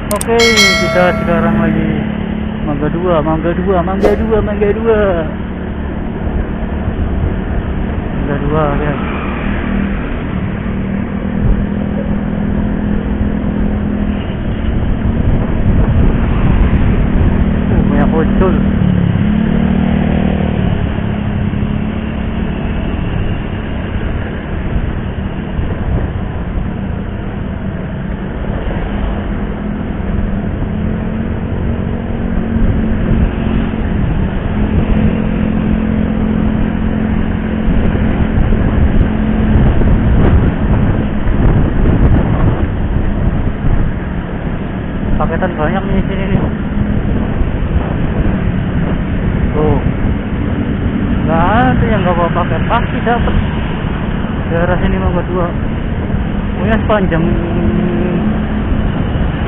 Oke, kita sekarang lagi Mangga 2 guys. Banyak ojol. Paketan banyak nih sini nih. Tuh, nggak ada yang nggak bawa paket, pasti dapat. Daerah sini Mangga 2 punya sepanjang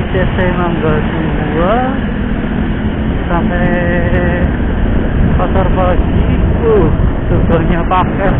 ICC Mangga 2 sampai pasar pagi. Tujuannya paket.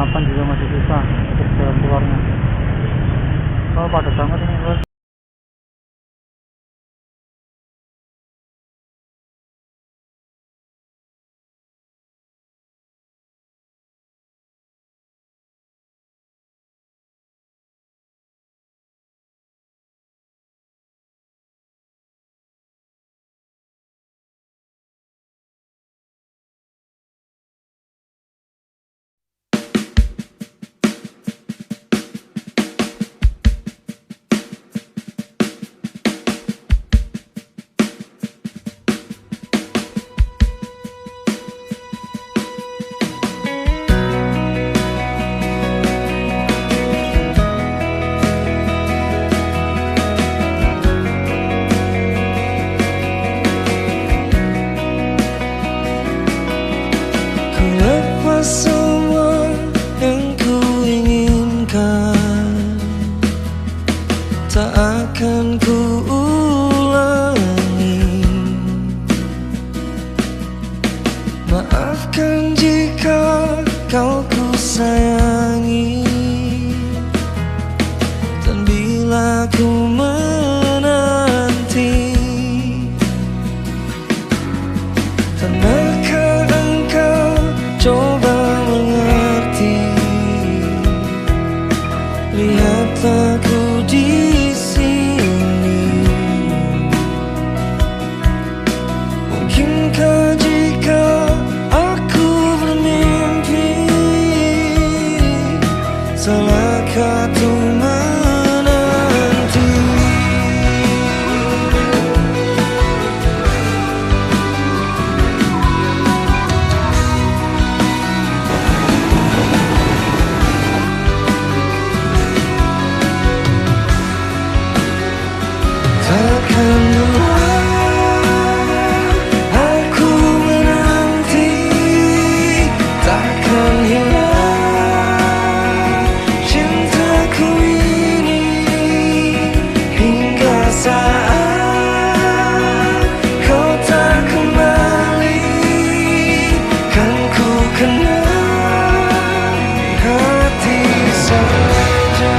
8 juga masih susah untuk jalan keluarnya. Oh, padat banget ini bos. Semua yang ku inginkan tak akan ku ulangi. Maafkan jika kau ku sayangi, dan bila ku menanti, pernahkah engkau coba mengerti? Lihatlah ku di sini. Mungkinkah jika aku bermimpi, salahkah tuh menanti? Takkan lelah aku menanti, takkan hilang cintaku ini, hingga saat kau tak kembali, kan ku kenal hati saja.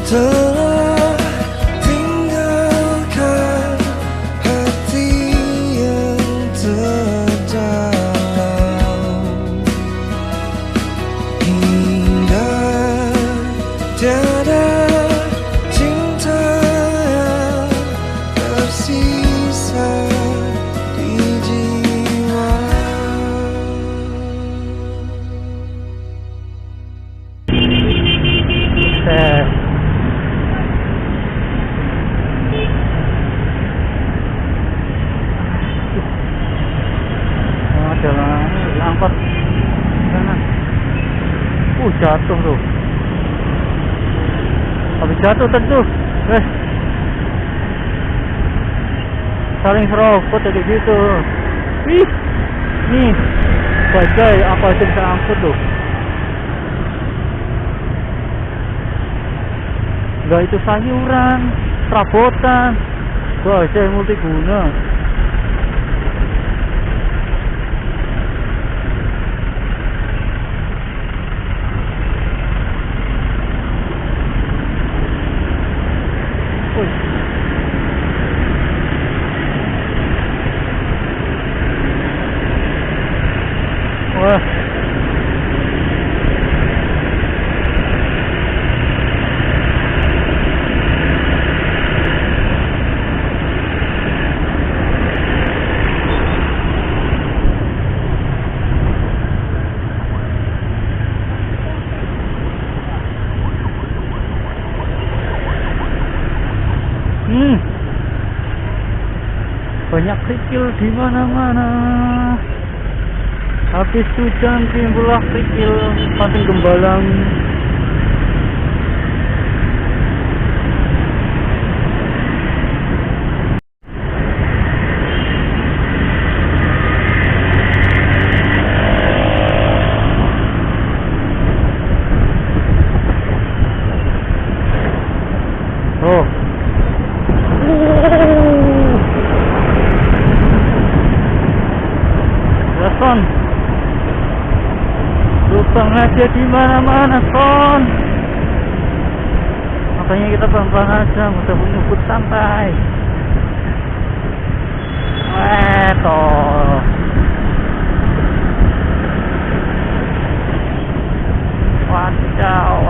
Telah tinggalkan hati yang terdalam, hingga tiada cinta yang tersisa di jiwa. Angkot sana. Jatuh tuh. Habis jatuh tentu. Saling serobot dari situ. Ih, nih, bajai apa aja bisa angkut tuh. Enggak, itu sayuran, perabotan, bajai multiguna. Wah, Banyak kerikil di mana-mana. Habis hujan timbullah kerikil pating gembalang. Oh. Ya, Son. Lubang aja di mana-mana, Son. Makanya kita pelan-pelan aja, mudah nyebut santai. Toh. Wadaw.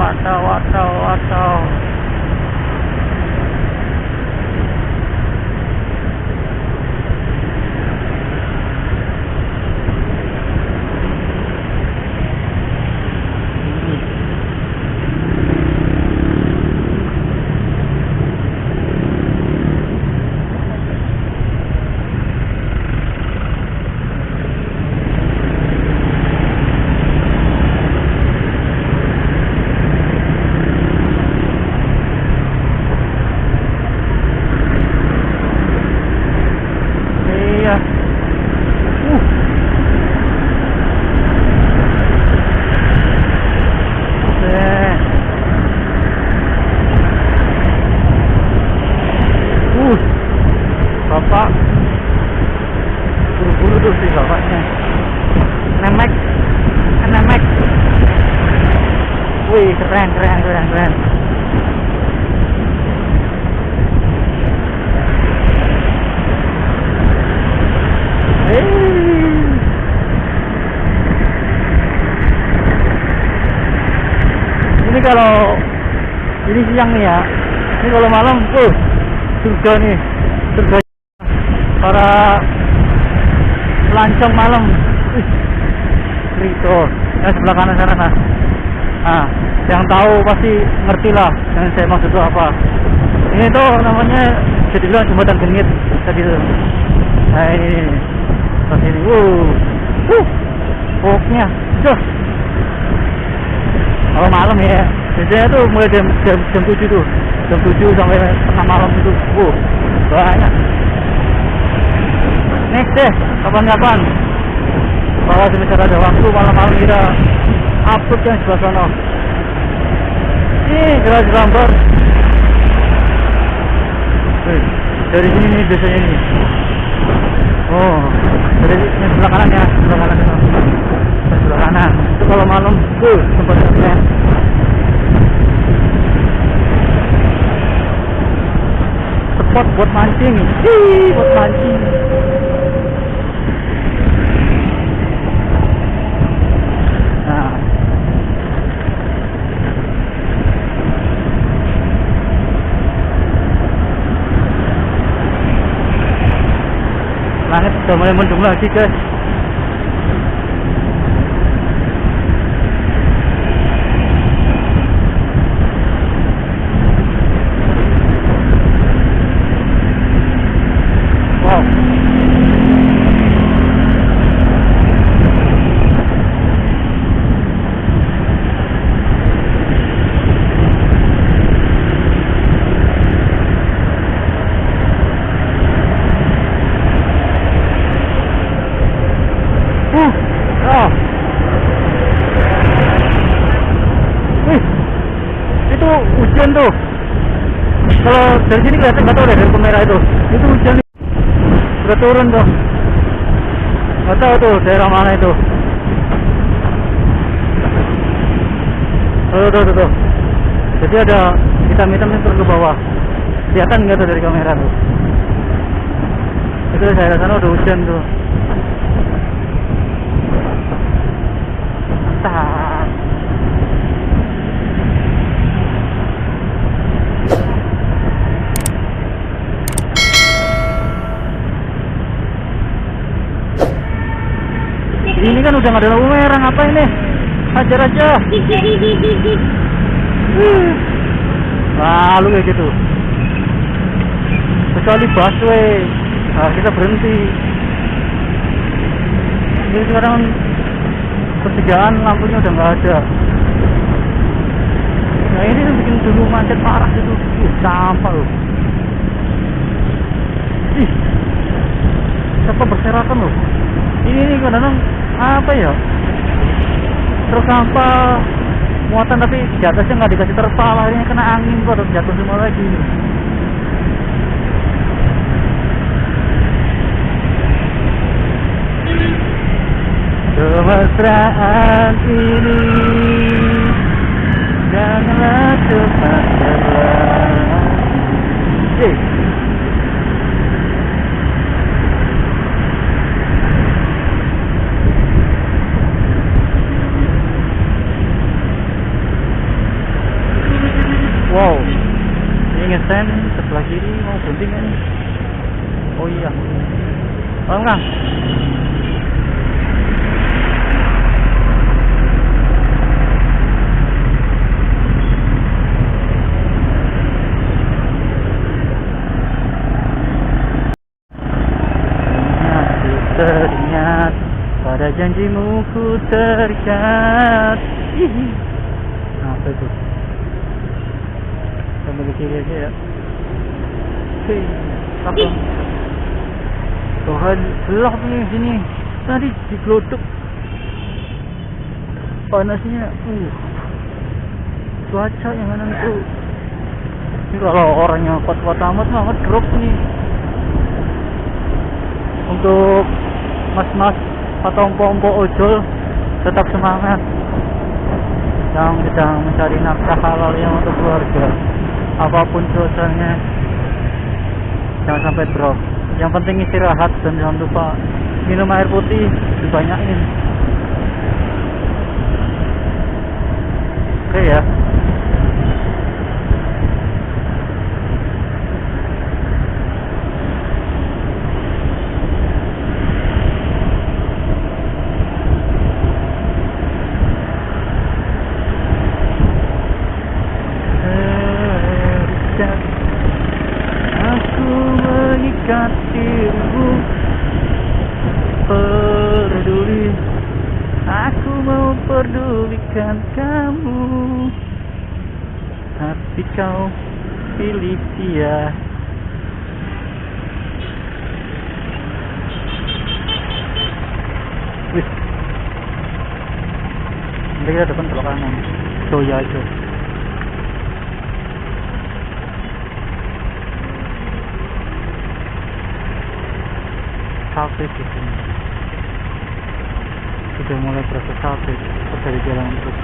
Bapak buru-buru tuh sih bapaknya. Nemek. Wih, keren. Ini kalau ini siang nih ya. Ini kalau malam, surga nih. Surga para pelancong malam. Itu yang sebelah kanan sana. Nah, yang tahu pasti ngerti lah yang saya maksud itu apa. Ini tuh namanya jadi bilang jembatan Genit tadi tuh. Nah ini pas ini, pokoknya kalau malam ya, biasanya tuh mulai jam 7 tuh, jam 7 sampai tengah malam itu, banyak. Next deh, kapan-kapan kalau semisal ada waktu malam-malam kita upload yang sebelah sana. Ini jelas gambar. Dari sini nih biasanya ini. Oh, dari yang sebelah kanan ya, sebelah kanan itu. Sebelah kanan. Itu kalau malam, tempatnya. Spot buat mancing. Buat mancing. Langit sudah mulai mendung lagi, guys. Wow. Itu hujan tuh. Kalau dari sini kelihatan nggak tahu deh dari kamera itu hujan udah turun tuh. Nggak tahu tuh daerah mana itu. Tuh. Jadi ada hitam-hitam yang turun ke bawah. Kelihatan nggak tuh dari kamera tuh? Itu daerah sana udah hujan tuh. Mantap. Ini kan udah nggak ada lampu merah, ngapain nih? Hajar aja. Lalu kayak gitu. kecuali busway. Nah, kita berhenti. Ini sekarang persediaan lampunya udah nggak ada. Nah ini yang bikin dulu macet parah itu. Sampah loh. Ih, siapa berserakan loh. Ini kadang-kadang apa ya, truk sampah muatan tapi di atasnya nggak dikasih terpal, akhirnya kena angin baru jatuh semua lagi. Kemesraan ini janganlah cepat berlalu. Wow, ini ngesen sebelah kiri mau berhenti nggak nih? Oh iya, Kang. Teringat pada janjimu ku terikat. Apa itu? Sambil kiri aja ya. Hei, apa? Tuhan, gelap nih sini. Tadi digelodok. Panasnya, cuaca yang menentu. Ini kalau orangnya kuat-kuat amat mah ngedrop nih. Untuk mas-mas atau empok-empok ojol tetap semangat yang sedang mencari nafkah halalnya untuk keluarga, apapun cuacanya jangan sampai drop. Yang penting istirahat dan jangan lupa minum air putih dibanyakin. Oke ya. Aku mengikat dirimu, peduli. Aku mau pedulikan kamu, tapi kau pilih dia. Wih, nanti kita depan belok kanan, Joya aja. Sate di sini sudah mulai berasa sate dari jalan terus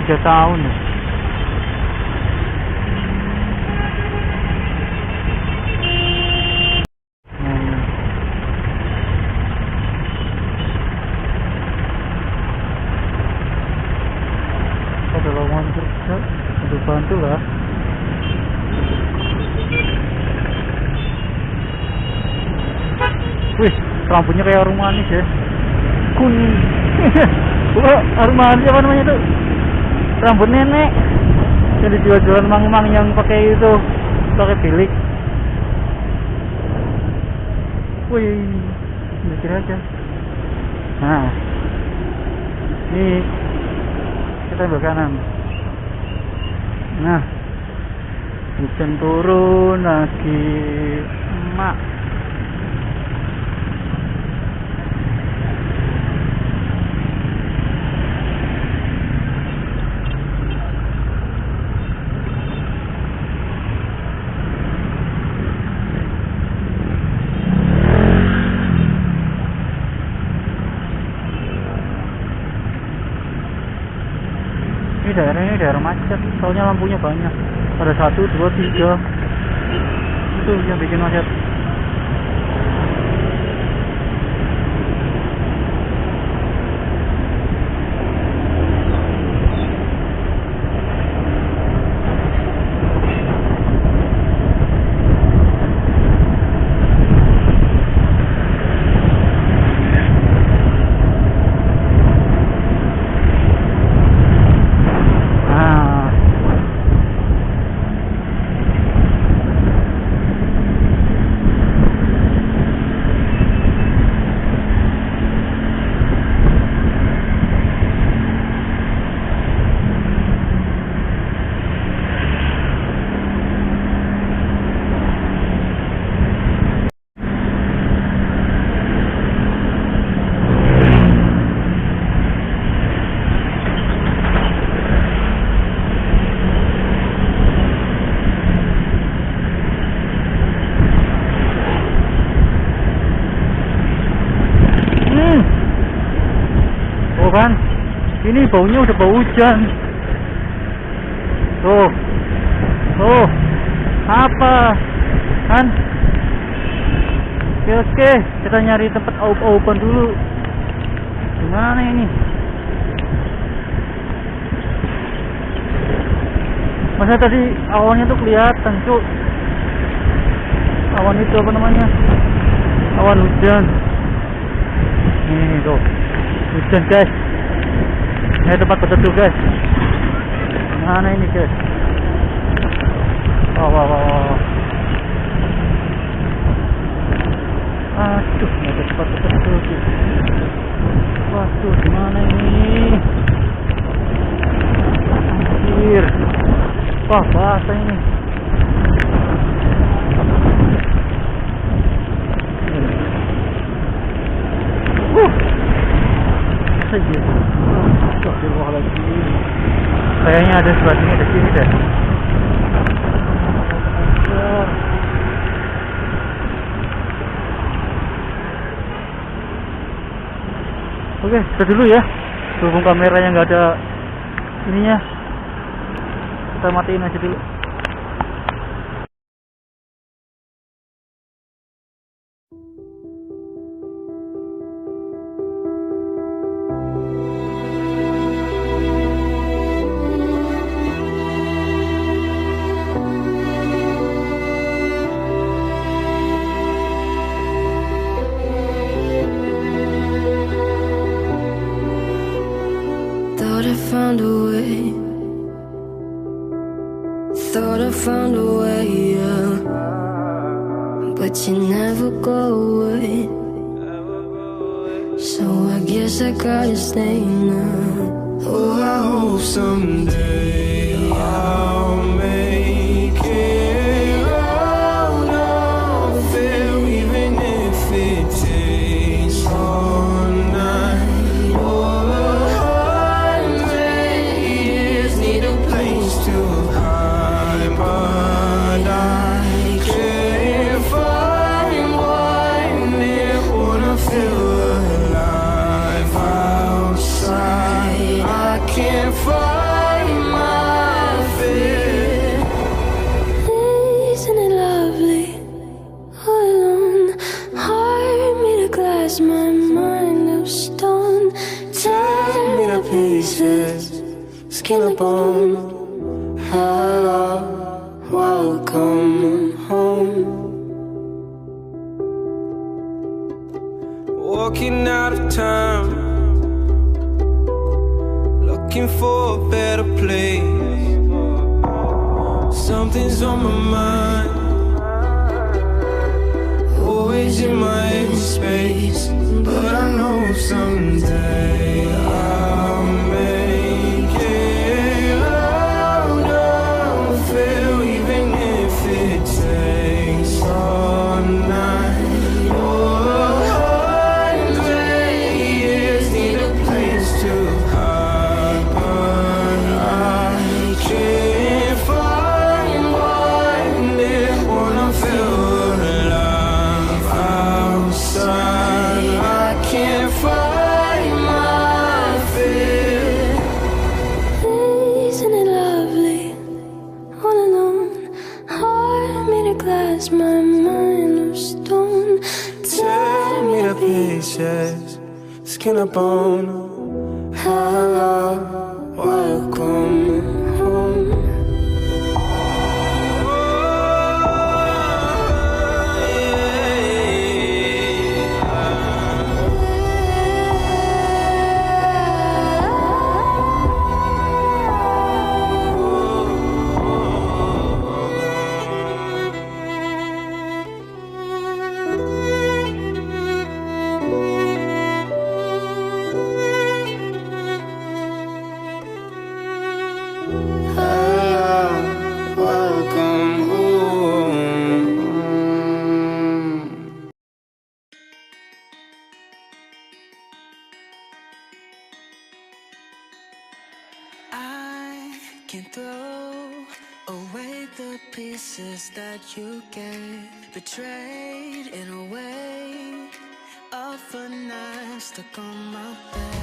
3 tahun ya. Ada lawan kerja untuk bantu lah. Wih, rambutnya kayak orang manis ya, kuning. Wah, orang manis apa namanya tuh? Rambut nenek yang dijual-jualan mang-mang yang pakai itu, pakai bilik. Wih, mikir aja. Nah, ini kita belok kanan. Nah, hujan turun lagi, emak. Ini daerah ini daerah macet, soalnya lampunya banyak. Ada 1, 2, 3. Itu yang bikin macet. Ini baunya udah bau hujan. Tuh. Tuh. Apa? Kan? Oke, kita nyari tempat aup-aupan dulu. Gimana ini? Masa tadi awannya tuh kelihatan, Cuk. Awan itu apa namanya? Awan hujan. Ini tuh. Hujan, guys. Ini tempat berteduh, guys. Mana ini, guys? Wah. Aduh, nggak ada tempat berteduh, guys. Waduh, gimana ini? Anjir. Wah, basah ini. Saja. Astagfirullahaladzim. Kayaknya ada sebatnya di sini deh. Oke, kita dulu ya. Berhubung kameranya nggak ada ininya, kita matiin aja dulu. Thought I found a way, yeah. But you never go away. So I guess I gotta stay now. Oh, I hope someday I'll make it out of there, even if it takes all night or 100 years. Need a place to hide, but I can't find one near. Wanna feel alive outside. I can't find my fear. Isn't it lovely? All alone, heart made of glass, my mind of stone. Tear me to pieces, skin and bone. Hello, welcome home. Walking out of town, looking for a better place. Something's on my mind, always in my empty space. But I know someday I'll make it out of here, even if it takes all night or 100 years. Need a place to hide, but I can't find one near. Wanna feel alive outside. I can't find my fear. Isn't it lovely? All alone, heart made of glass, my mind of stone. Tear me to pieces, skin and bone. Hello, welcome home. Welcome home. I can throw away the pieces that you gave, betrayed in a way of a knife stuck on my bed.